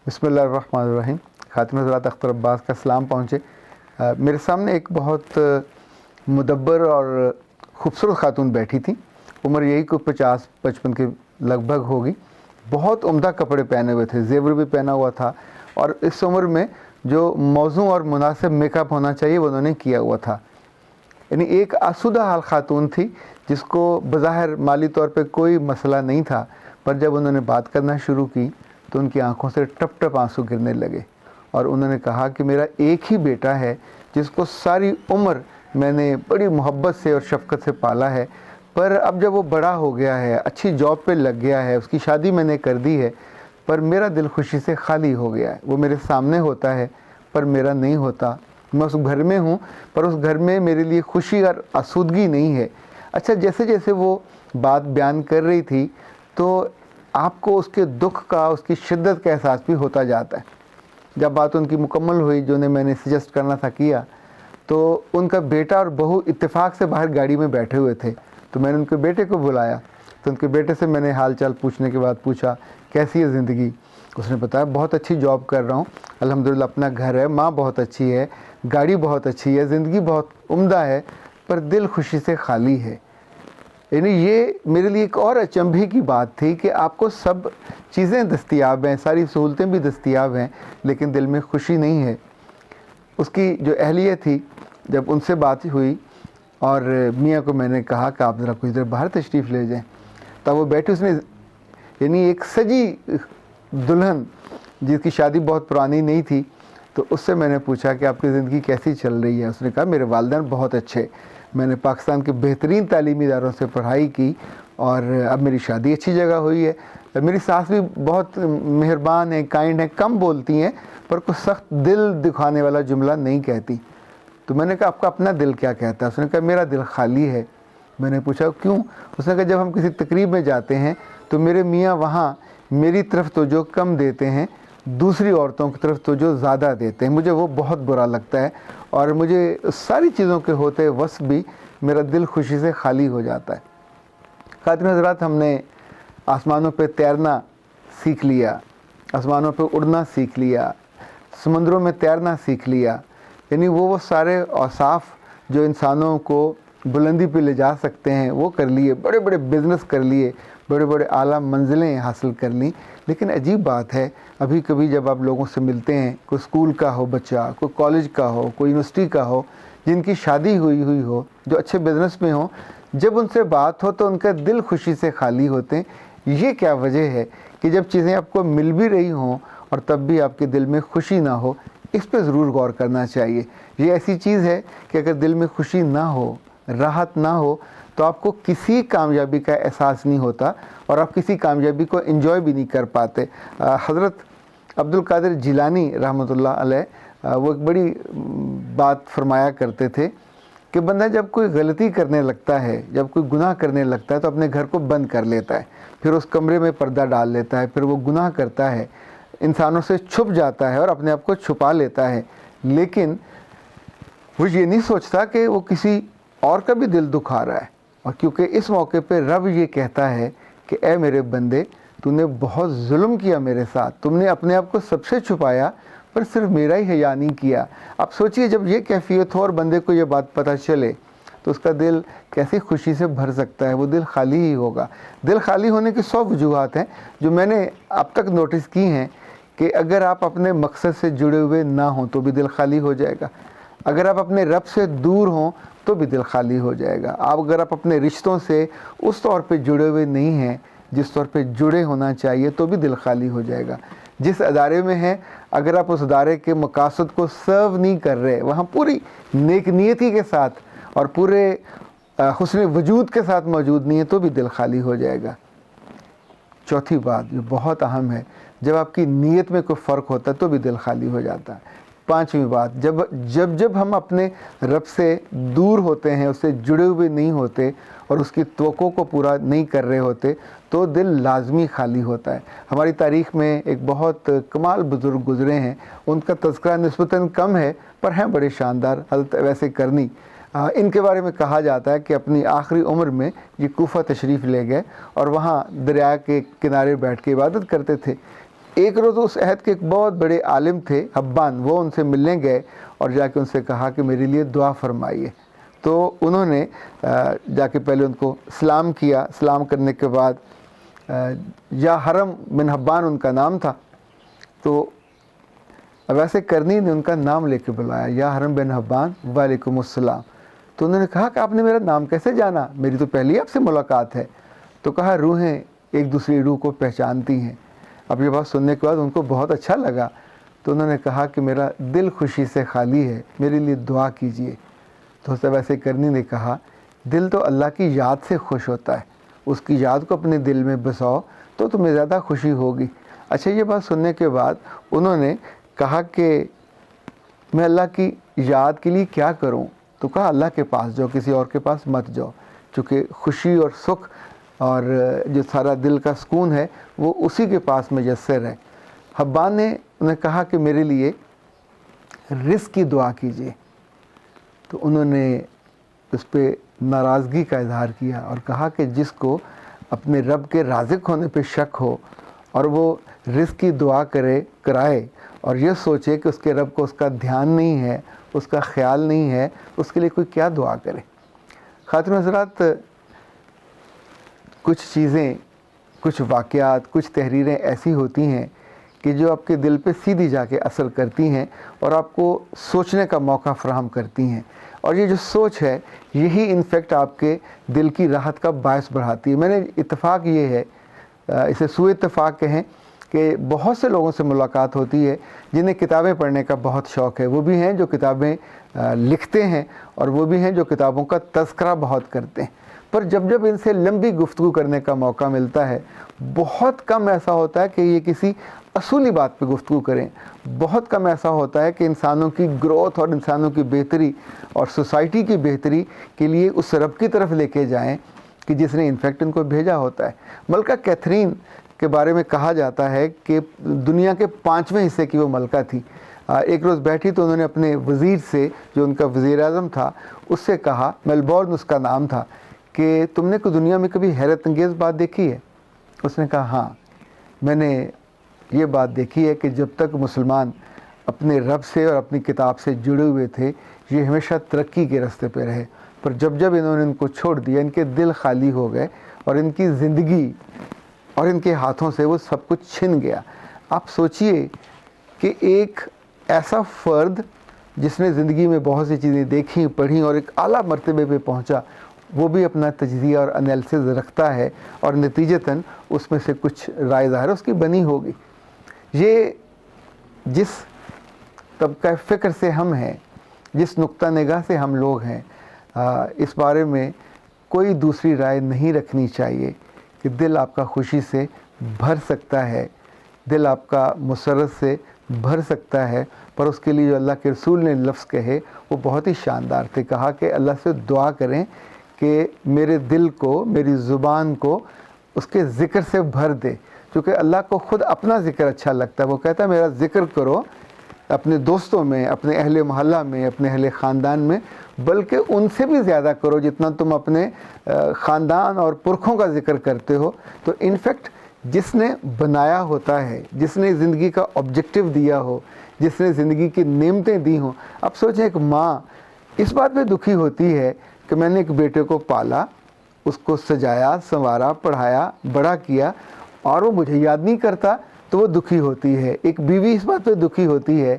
بسم اللہ الرحمن الرحیم۔ خاتم حضرات اختر عباس کا سلام پہنچے۔ میرے سامنے ایک بہت مدبر اور خوبصورت خاتون بیٹھی تھی، عمر یہی کو 50-55 کے لگ بھگ ہوگی۔ بہت عمدہ کپڑے پہنے ہوئے تھے، زیور بھی پہنا ہوا تھا، اور اس عمر میں جو موزوں اور مناسب میک اپ ہونا چاہیے وہ انہوں نے کیا ہوا تھا۔ یعنی ایک آسودہ حال خاتون تھی جس کو بظاہر مالی طور پہ کوئی مسئلہ نہیں تھا، پر جب انہوں نے بات کرنا شروع کی تو ان کی آنکھوں سے ٹپ ٹپ آنسو گرنے لگے، اور انہوں نے کہا کہ میرا ایک ہی بیٹا ہے جس کو ساری عمر میں نے بڑی محبت سے اور شفقت سے پالا ہے، پر اب جب وہ بڑا ہو گیا ہے، اچھی جاب پہ لگ گیا ہے، اس کی شادی میں نے کر دی ہے، پر میرا دل خوشی سے خالی ہو گیا ہے۔ وہ میرے سامنے ہوتا ہے پر میرا نہیں ہوتا، میں اس گھر میں ہوں پر اس گھر میں میرے لیے خوشی اور آسودگی نہیں ہے۔ اچھا، جیسے جیسے وہ بات بیان کر رہی تھی تو آپ کو اس کے دکھ کا، اس کی شدت کا احساس بھی ہوتا جاتا ہے۔ جب بات ان کی مکمل ہوئی، جو میں نے سجیسٹ کرنا تھا کیا، تو ان کا بیٹا اور بہو اتفاق سے باہر گاڑی میں بیٹھے ہوئے تھے، تو میں نے ان کے بیٹے کو بلایا، تو ان کے بیٹے سے میں نے حال چال پوچھنے کے بعد پوچھا کیسی ہے زندگی۔ اس نے بتایا بہت اچھی جاب کر رہا ہوں، الحمدللہ اپنا گھر ہے، ماں بہت اچھی ہے، گاڑی بہت اچھی ہے، زندگی بہت عمدہ ہے، پر دل خوشی سے خالی ہے۔ یعنی یہ میرے لیے ایک اور اچنبھے کی بات تھی کہ آپ کو سب چیزیں دستیاب ہیں، ساری سہولتیں بھی دستیاب ہیں، لیکن دل میں خوشی نہیں ہے۔ اس کی جو اہلیہ تھی، جب ان سے بات ہوئی اور میاں کو میں نے کہا کہ آپ ذرا کچھ دیر باہر تشریف لے جائیں، تب وہ بیٹھی، اس نے یعنی ایک سجی دلہن جس کی شادی بہت پرانی نہیں تھی، تو اس سے میں نے پوچھا کہ آپ کی زندگی کیسی چل رہی ہے۔ اس نے کہا میرے والدین بہت اچھے، میں نے پاکستان کے بہترین تعلیمی اداروں سے پڑھائی کی اور اب میری شادی اچھی جگہ ہوئی ہے۔ میری ساس بھی بہت مہربان ہیں، کائنڈ ہیں، کم بولتی ہیں، پر کوئی سخت دل دکھانے والا جملہ نہیں کہتی۔ تو میں نے کہا آپ کا اپنا دل کیا کہتا ہے؟ اس نے کہا میرا دل خالی ہے۔ میں نے پوچھا کیوں؟ اس نے کہا جب ہم کسی تقریب میں جاتے ہیں تو میرے میاں وہاں میری طرف توجہ کم دیتے ہیں، دوسری عورتوں کی طرف توجہ زیادہ دیتے ہیں، مجھے وہ بہت برا لگتا ہے، اور مجھے ساری چیزوں کے ہوتے وصف بھی میرا دل خوشی سے خالی ہو جاتا ہے۔ خاتون حضرات، ہم نے آسمانوں پہ تیرنا سیکھ لیا، آسمانوں پہ اڑنا سیکھ لیا، سمندروں میں تیرنا سیکھ لیا، یعنی وہ سارے اوصاف جو انسانوں کو بلندی پہ لے جا سکتے ہیں وہ کر لیے، بڑے بڑے بزنس کر لیے، بڑے بڑے اعلیٰ منزلیں حاصل کر لیں، لیکن عجیب بات ہے ابھی کبھی جب آپ لوگوں سے ملتے ہیں، کوئی اسکول کا ہو بچہ، کوئی کالج کا ہو، کوئی یونیورسٹی کا ہو، جن کی شادی ہوئی ہو، جو اچھے بزنس میں ہوں، جب ان سے بات ہو تو ان کا دل خوشی سے خالی ہوتے ہیں۔ یہ کیا وجہ ہے کہ جب چیزیں آپ کو مل بھی رہی ہوں اور تب بھی آپ کے دل میں خوشی نہ ہو؟ اس پہ ضرور غور کرنا چاہیے۔ یہ ایسی چیز ہے کہ اگر دل میں خوشی نہ ہو، راحت نہ ہو، تو آپ کو کسی کامیابی کا احساس نہیں ہوتا اور آپ کسی کامیابی کو انجوائے بھی نہیں کر پاتے۔ حضرت عبد القادر جیلانی رحمۃ اللہ علیہ وہ ایک بڑی بات فرمایا کرتے تھے کہ بندہ جب کوئی غلطی کرنے لگتا ہے، جب کوئی گناہ کرنے لگتا ہے تو اپنے گھر کو بند کر لیتا ہے، پھر اس کمرے میں پردہ ڈال لیتا ہے، پھر وہ گناہ کرتا ہے، انسانوں سے چھپ جاتا ہے اور اپنے آپ کو چھپا لیتا ہے، لیکن وہ یہ نہیں سوچتا کہ وہ کسی اور کا بھی دل دکھا رہا ہے۔ اور کیونکہ اس موقع پہ رب یہ کہتا ہے کہ اے میرے بندے، تو نے بہت ظلم کیا میرے ساتھ، تم نے اپنے آپ کو سب سے چھپایا پر صرف میرا ہی حیا نہیں کیا۔ اب سوچئے جب یہ کیفیت ہو اور بندے کو یہ بات پتہ چلے تو اس کا دل کیسی خوشی سے بھر سکتا ہے؟ وہ دل خالی ہی ہوگا۔ دل خالی ہونے کی 100 وجوہات ہیں جو میں نے اب تک نوٹس کی ہیں، کہ اگر آپ اپنے مقصد سے جڑے ہوئے نہ ہوں تو بھی دل خالی ہو جائے گا، اگر آپ اپنے رب سے دور ہوں تو بھی دل خالی ہو جائے گا، اگر آپ اپنے رشتوں سے اس طور پہ جڑے ہوئے نہیں ہیں جس طور پہ جڑے ہونا چاہیے تو بھی دل خالی ہو جائے گا۔ جس ادارے میں ہیں اگر آپ اس ادارے کے مقاصد کو سرو نہیں کر رہے، وہاں پوری نیک نیتی کے ساتھ اور پورے حسن وجود کے ساتھ موجود نہیں ہے تو بھی دل خالی ہو جائے گا۔ چوتھی بات جو بہت اہم ہے، جب آپ کی نیت میں کوئی فرق ہوتا ہے تو بھی دل خالی ہو جاتا ہے۔ پانچویں بات، جب ہم اپنے رب سے دور ہوتے ہیں، اس سے جڑے ہوئے نہیں ہوتے اور اس کی توقع کو پورا نہیں کر رہے ہوتے تو دل لازمی خالی ہوتا ہے۔ ہماری تاریخ میں ایک بہت کمال بزرگ گزرے ہیں، ان کا تذکرہ نسبتاً کم ہے پر ہیں بڑے شاندار، حضرت ویسے کرنی، ان کے بارے میں کہا جاتا ہے کہ اپنی آخری عمر میں یہ کوفہ تشریف لے گئے اور وہاں دریا کے کنارے بیٹھ کے عبادت کرتے تھے۔ ایک روز اس عہد کے ایک بہت بڑے عالم تھے حبان، وہ ان سے ملنے گئے اور جا کے ان سے کہا کہ میرے لیے دعا فرمائیے. تو انہوں نے جا کے پہلے ان کو سلام کیا. سلام کرنے کے بعد یا حرم بن حبان ان کا نام تھا، تو ویسے کرنی نے ان کا نام لے کے بلایا، یا حرم بن حبان وعلیکم السلام. تو انہوں نے کہا کہ آپ نے میرا نام کیسے جانا، میری تو پہلی آپ سے ملاقات ہے. تو کہا روحیں ایک دوسری روح کو پہچانتی ہیں. اب یہ بات سننے کے بعد ان کو بہت اچھا لگا، تو انہوں نے کہا کہ میرا دل خوشی سے خالی ہے، میرے لیے دعا کیجیے. تو حضرت ویسے کرنی نے کہا دل تو اللہ کی یاد سے خوش ہوتا ہے، اس کی یاد کو اپنے دل میں بساؤ تو تمہیں زیادہ خوشی ہوگی. اچھا، یہ بات سننے کے بعد انہوں نے کہا کہ میں اللہ کی یاد کے لیے کیا کروں؟ تو کہا اللہ کے پاس جاؤ، کسی اور کے پاس مت جاؤ، چونکہ خوشی اور سکھ اور جو سارا دل کا سکون ہے وہ اسی کے پاس میسر ہے. حبان نے انہیں کہا کہ میرے لیے رزق کی دعا کیجیے. تو انہوں نے اس پہ ناراضگی کا اظہار کیا اور کہا کہ جس کو اپنے رب کے رازق ہونے پہ شک ہو اور وہ رزق کی دعا کرائے اور یہ سوچے کہ اس کے رب کو اس کا دھیان نہیں ہے، اس کا خیال نہیں ہے، اس کے لیے کوئی کیا دعا کرے. خاتون حضرات، کچھ چیزیں، کچھ واقعات، کچھ تحریریں ایسی ہوتی ہیں کہ جو آپ کے دل پہ سیدھی جا کے اثر کرتی ہیں اور آپ کو سوچنے کا موقع فراہم کرتی ہیں، اور یہ جو سوچ ہے یہی انفیکٹ آپ کے دل کی راحت کا باعث بڑھاتی ہے. میں نے اتفاق یہ ہے، اسے سوء اتفاق کہیں، کہ بہت سے لوگوں سے ملاقات ہوتی ہے جنہیں کتابیں پڑھنے کا بہت شوق ہے. وہ بھی ہیں جو کتابیں لکھتے ہیں اور وہ بھی ہیں جو کتابوں کا تذکرہ بہت کرتے ہیں، پر جب ان سے لمبی گفتگو کرنے کا موقع ملتا ہے بہت کم ایسا ہوتا ہے کہ یہ کسی اصولی بات پہ گفتگو کریں. بہت کم ایسا ہوتا ہے کہ انسانوں کی گروتھ اور انسانوں کی بہتری اور سوسائٹی کی بہتری کے لیے اس رب کی طرف لے کے جائیں کہ جس نے انفیکٹ ان کو بھیجا ہوتا ہے. ملکہ کیتھرین کے بارے میں کہا جاتا ہے کہ دنیا کے 5ویں حصے کی وہ ملکہ تھی. ایک روز بیٹھی تو انہوں نے اپنے وزیر سے، جو ان کا وزیر اعظم تھا، اس سے کہا، میلبورن اس کا نام تھا، کہ تم نے کوئی دنیا میں کبھی حیرت انگیز بات دیکھی ہے؟ اس نے کہا ہاں، میں نے یہ بات دیکھی ہے کہ جب تک مسلمان اپنے رب سے اور اپنی کتاب سے جڑے ہوئے تھے یہ ہمیشہ ترقی کے راستے پہ رہے، پر جب انہوں نے ان کو چھوڑ دیا ان کے دل خالی ہو گئے اور ان کی زندگی اور ان کے ہاتھوں سے وہ سب کچھ چھن گیا. آپ سوچئے کہ ایک ایسا فرد جس نے زندگی میں بہت سی چیزیں دیکھیں پڑھیں اور ایک اعلیٰ مرتبے پہ پہنچا، وہ بھی اپنا تجزیہ اور انالیسز رکھتا ہے اور نتیجتاً اس میں سے کچھ رائے ظاہر اس کی بنی ہوگی. یہ جس طبقہ فکر سے ہم ہیں، جس نقطہ نگاہ سے ہم لوگ ہیں، اس بارے میں کوئی دوسری رائے نہیں رکھنی چاہیے کہ دل آپ کا خوشی سے بھر سکتا ہے، دل آپ کا مسرت سے بھر سکتا ہے، پر اس کے لیے جو اللہ کے رسول نے لفظ کہے وہ بہت ہی شاندار تھے. کہا کہ اللہ سے دعا کریں کہ میرے دل کو، میری زبان کو اس کے ذکر سے بھر دے، کیونکہ اللہ کو خود اپنا ذکر اچھا لگتا ہے. وہ کہتا ہے میرا ذکر کرو اپنے دوستوں میں، اپنے اہل محلہ میں، اپنے اہل خاندان میں، بلکہ ان سے بھی زیادہ کرو جتنا تم اپنے خاندان اور پرکھوں کا ذکر کرتے ہو. تو انفیکٹ جس نے بنایا ہوتا ہے، جس نے زندگی کا آبجیکٹو دیا ہو، جس نے زندگی کی نعمتیں دی ہوں. اب سوچیں ایک ماں اس بات پہ دکھی ہوتی ہے کہ میں نے ایک بیٹے کو پالا، اس کو سجایا، سنوارا، پڑھایا، بڑا کیا، اور وہ مجھے یاد نہیں کرتا، تو وہ دکھی ہوتی ہے. ایک بیوی اس بات پہ دکھی ہوتی ہے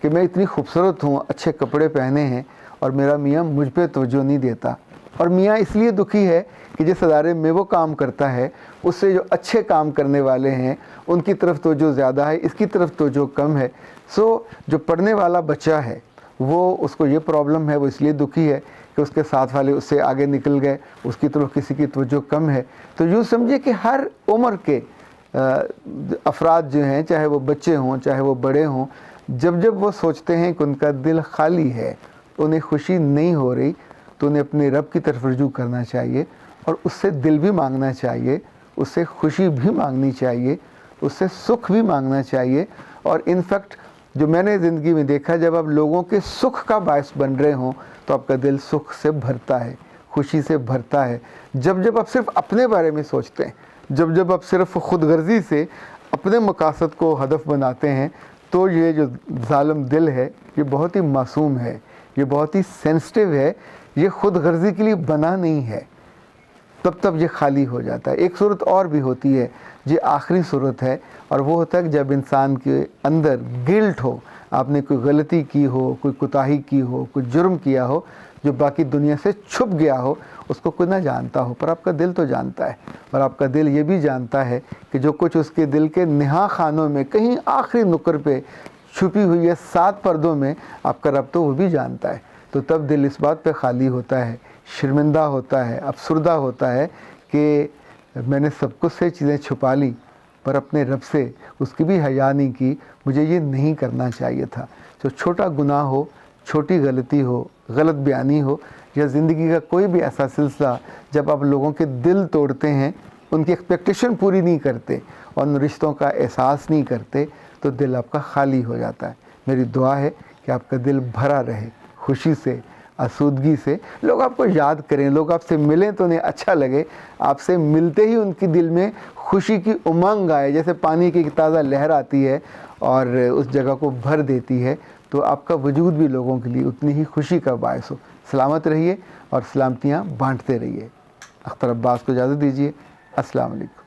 کہ میں اتنی خوبصورت ہوں، اچھے کپڑے پہنے ہیں، اور میرا میاں مجھ پہ توجہ نہیں دیتا. اور میاں اس لیے دکھی ہے کہ جس ادارے میں وہ کام کرتا ہے اس سے جو اچھے کام کرنے والے ہیں ان کی طرف توجہ زیادہ ہے، اس کی طرف توجہ کم ہے. سو جو پڑھنے والا بچہ ہے وہ، اس کو یہ پرابلم ہے، وہ اس لیے دکھی ہے کہ اس کے ساتھ والے اس سے آگے نکل گئے، اس کی طرف کسی کی توجہ کم ہے. تو یوں سمجھے کہ ہر عمر کے افراد جو ہیں، چاہے وہ بچے ہوں چاہے وہ بڑے ہوں، جب وہ سوچتے ہیں کہ ان کا دل خالی ہے، انہیں خوشی نہیں ہو رہی، تو انہیں اپنے رب کی طرف رجوع کرنا چاہیے اور اس سے دل بھی مانگنا چاہیے، اس سے خوشی بھی مانگنی چاہیے، اس سے سکھ بھی مانگنا چاہیے. اور انفیکٹ جو میں نے زندگی میں دیکھا، جب آپ لوگوں کے سکھ کا باعث بن رہے ہوں تو آپ کا دل سکھ سے بھرتا ہے، خوشی سے بھرتا ہے. جب آپ صرف اپنے بارے میں سوچتے ہیں، جب آپ صرف خود غرضی سے اپنے مقاصد کو ہدف بناتے ہیں تو یہ جو ظالم دل ہے یہ بہت ہی معصوم ہے، یہ بہت ہی سینسٹیو ہے، یہ خود غرضی کے لیے بنا نہیں ہے، تب یہ خالی ہو جاتا ہے۔ ایک صورت اور بھی ہوتی ہے، یہ آخری صورت ہے، اور وہ ہوتا ہے کہ جب انسان کے اندر گلٹ ہو، آپ نے کوئی غلطی کی ہو، کوئی کوتاہی کی ہو، کوئی جرم کیا ہو جو باقی دنیا سے چھپ گیا ہو، اس کو کوئی نہ جانتا ہو پر آپ کا دل تو جانتا ہے، اور آپ کا دل یہ بھی جانتا ہے کہ جو کچھ اس کے دل کے نہا خانوں میں کہیں آخری نکر پہ چھپی ہوئی ہے 7 پردوں میں، آپ کا رب تو وہ بھی جانتا ہے۔ تو تب دل اس بات پہ خالی ہوتا ہے، شرمندہ ہوتا ہے، افسردہ ہوتا ہے کہ میں نے سب کچھ سے چیزیں چھپا لی پر اپنے رب سے اس کی بھی حیا نہیں کی، مجھے یہ نہیں کرنا چاہیے تھا۔ جو چھوٹا گناہ ہو، چھوٹی غلطی ہو، غلط بیانی ہو، یا زندگی کا کوئی بھی ایسا سلسلہ جب آپ لوگوں کے دل توڑتے ہیں، ان کی ایکسپیکٹیشن پوری نہیں کرتے اور ان رشتوں کا احساس نہیں کرتے، تو دل آپ کا خالی ہو جاتا ہے۔ میری دعا ہے کہ آپ کا دل بھرا رہے خوشی سے، آسودگی سے، لوگ آپ کو یاد کریں، لوگ آپ سے ملیں تو انہیں اچھا لگے، آپ سے ملتے ہی ان کی دل میں خوشی کی امنگ آئے، جیسے پانی کی ایک تازہ لہر آتی ہے اور اس جگہ کو بھر دیتی ہے، تو آپ کا وجود بھی لوگوں کے لیے اتنی ہی خوشی کا باعث ہو۔ سلامت رہیے اور سلامتیاں بانٹتے رہیے۔ اختر عباس کو اجازت دیجیے۔ السلام علیکم۔